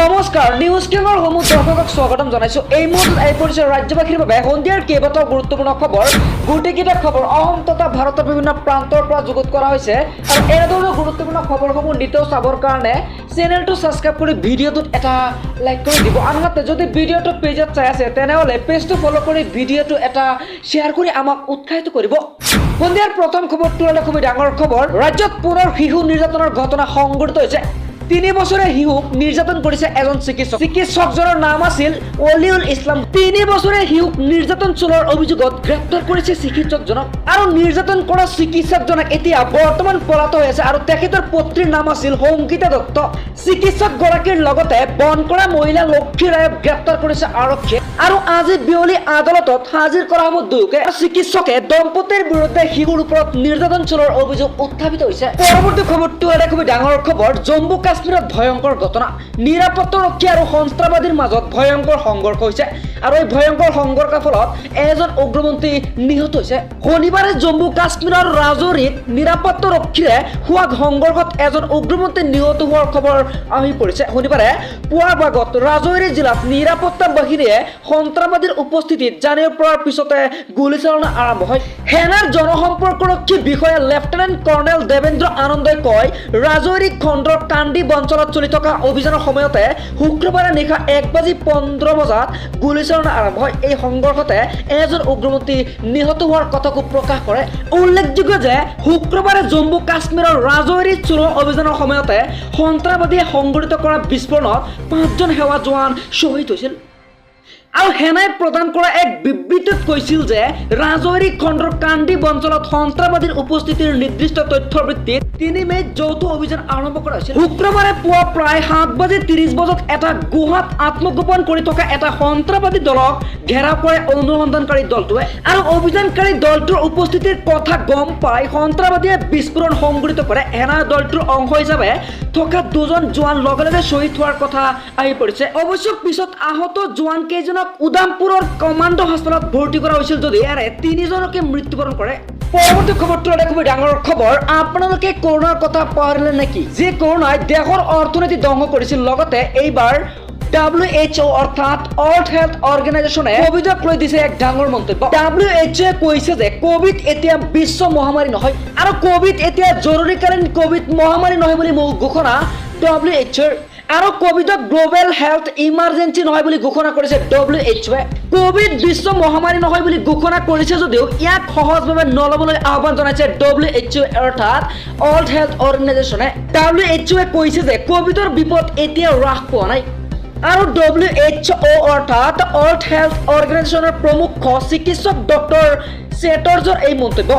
নমস্কাৰ নিউজ কেমৰ সমূহ দৰ্শকক স্বাগতম জনাইছো। এই মুহূৰ্তত এই পৰিচয় ৰাজ্যবাসীৰ বাবে সন্ধিয়াৰ কেইবাটাও গুৰুত্বপূৰ্ণ খবৰ গোটেইকেইটা খবৰ অসম তথা ভাৰতৰ বিভিন্ন প্ৰান্তৰ পৰা যুগুত কৰা হৈছে আৰু এনেধৰণৰ গুৰুত্বপূৰ্ণ খবৰসমূহ নিতৌ চাবৰ কাৰণে চেনেলটো সাবস্ক্ৰাইব কৰি ভিডিঅ'টোত এটা লাইক কৰি দিব। আনহাতে যদি ভিডিঅ'টো পেজত চাই আছে তেনেহ'লে পেজটো ফলো কৰি ভিডিঅ'টো এটা শ্বেয়াৰ কৰি আমাক উৎসাহিত কৰিব। সন্ধিয়াৰ প্ৰথম খবৰটো হ'লে খুব ডাঙৰ খবৰ। ৰাজ্যত পুনৰ শিশু নিৰ্যাতনৰ ঘটনা সংঘটিত হৈছে। 3 বছৰীয়া শিশুক নিৰ্যাতন কৰিছে এজন চিকিৎসক। চিকিৎসকজনৰ নাম আছিল অলিউল ইছলাম। 3 বছৰীয়া শিশুক নিৰ্যাতন চলোৱাৰ অভিযোগত গ্ৰেপ্তাৰ কৰিছে চিকিৎসকজনক আৰু নিৰ্যাতন কৰা চিকিৎসকজনক এতিয়া বৰ্তমান পলাতক হৈ আছে আৰু তেখেতৰ পত্নীৰ নাম আছিল সংগীতা দত্ত। চিকিৎসকগৰাকীৰ লগতে বন কৰা মহিলা লক্ষী ৰায়ক গ্ৰেপ্তাৰ কৰিছে আৰক্ষীয়ে আৰু আজি বিয়লি আদালতত হাজিৰ কৰা হ'ব দুয়োকে। চিকিৎসকে দম্পতীৰ বিৰুদ্ধে শিশুৰ ওপৰত নিৰ্যাতন চলোৱাৰ অভিযোগ উত্থাপিত হৈছে। পৰৱৰ্তী খবৰটো এটা খুব ডাঙৰ খবৰ। জম্মু কাশ্মীৰত ভয়ংকৰ ঘটনা। নিৰাপত্তাৰক্ষী আৰু সন্ত্ৰাসবাদীৰ মাজত ভয়ংকৰ সংঘৰ্ষ হৈছে আৰু এই ভয়ংকৰ সংঘৰ্ষৰ ফলত এজন উগ্ৰপন্থী নিহত হৈছে। শনিবাৰে জম্মু কাশ্মীৰৰ ৰাজৌৰীত নিৰাপত্তাৰক্ষীৰে হোৱা সংঘৰ্ষত এজন উগ্ৰপন্থী নিহত হোৱাৰ খবৰ আহি পৰিছে। শনিবাৰে পুৱাৰ ভাগত ৰাজৌৰী জিলাত নিৰাপত্তা বাহিনীয়ে সন্ত্ৰাসবাদীৰ উপস্থিতিত জানিব পৰাৰ পিছতে গুলীচালনা আৰম্ভ হয়। সেনাৰ জনসম্পৰ্কৰক্ষী বিষয়া লেফটেনেণ্ট কৰ্ণেল দেৱেন্দ্ৰ আনন্দই কয়, ৰাজৌৰী খণ্ডৰ কান্দি অঞ্চলত চলি থকা অভিযানৰ সময়তে শুক্ৰবাৰে নিশা 1:15 বজাত গুলীচালনা আৰম্ভ হয়। এই সংঘৰ্ষতে এজন উগ্ৰপন্থী নিহত হোৱাৰ কথাকো প্ৰকাশ কৰে। উল্লেখযোগ্য যে শুক্ৰবাৰে জম্মু কাশ্মীৰৰ ৰাজৌৰীত চলোৱা অভিযানৰ সময়তে সন্ত্ৰাসবাদীয়ে সংঘটিত কৰা বিস্ফোৰণত 5জন সেৱা জোৱান শ্বহীদ হৈছিল। আৰু সেনাই প্ৰদান কৰা এক বিবৃতিত কৈছিল যে ৰাজৌৰী খণ্ডৰ কান্দি অঞ্চলত সন্ত্ৰাসবাদীৰ উপস্থিতিৰ নিৰ্দিষ্ট তথ্যৰ ভিত্তিত 3 মে'ত যৌথ অভিযান আৰম্ভ কৰা হৈছিল। শুক্ৰবাৰে পুৱা প্ৰায় 7:30 বজাত এটা গুহাত আত্মগোপন কৰি থকা এটা সন্ত্ৰাসবাদী দলক ঘেৰাও কৰে অনুসন্ধানকাৰী দলটোৱে আৰু অভিযানকাৰী দলটোৰ উপস্থিতিৰ কথা গম পাই সন্ত্ৰাসবাদীয়ে বিস্ফোৰণ সংঘটিত কৰে। সেনা দলটোৰ অংশ হিচাপে থকা 2জন জোৱান লগে লগে শ্বহীদ হোৱাৰ কথা আহি পৰিছে। অৱশ্যে পিছত আহত জোৱান কেইজনক উদামপুৰৰ কমাণ্ডো হাস্পতালত ভৰ্তি কৰা হৈছিল যদি ইয়াৰে 3জনকে মৃত্যুবৰণ কৰে। পৰৱৰ্তী খবৰটো এটা খুব ডাঙৰ খবৰ। আপোনালোকে কৰোণাৰ কথা পাহৰিলে নেকি? যি কৰোণাই দেশৰ অৰ্থনীতি ধ্বংস কৰিছিল, লগতে এইবাৰ WHO অৰ্থাৎ ৱৰ্ল্ড হেল্থ অৰ্গেনাইজেশ্যনে কোভিডক লৈ দিছে এক ডাঙৰ মন্তব্য। WHO কৈছে যে কোভিড এতিয়া বিশ্ব মহামাৰী নহয় আৰু কোভিড এতিয়া জৰুৰীকালীন কোভিড মহামাৰী নহয় বুলি ঘোষণা WHO আৰু কোভিডক গ্লোবেল হেল্থ ইমাৰ্জেঞ্চি নহয় বুলি ঘোষণা কৰিছে WHO। কোভিড বিশ্ব মহামাৰী নহয় বুলি ঘোষণা কৰিছে যদিও ইয়াক সহজভাৱে নল'বলৈ আহ্বান জনাইছে WHO অৰ্থাৎ ৱৰ্ল্ড হেল্থ অৰ্গেনাইজেশ্যনে। WHO কৈছে যে কোভিডৰ বিপদ এতিয়া হ্ৰাস পোৱা নাই আৰু WHO অৰ্থাৎ ৱৰ্ল্ড হেল্থ অৰ্গেনাইজেশ্যনৰ প্ৰমুখ চিকিৎসক ডক্টৰ চেটৰ্জৰ এই মন্তব্য।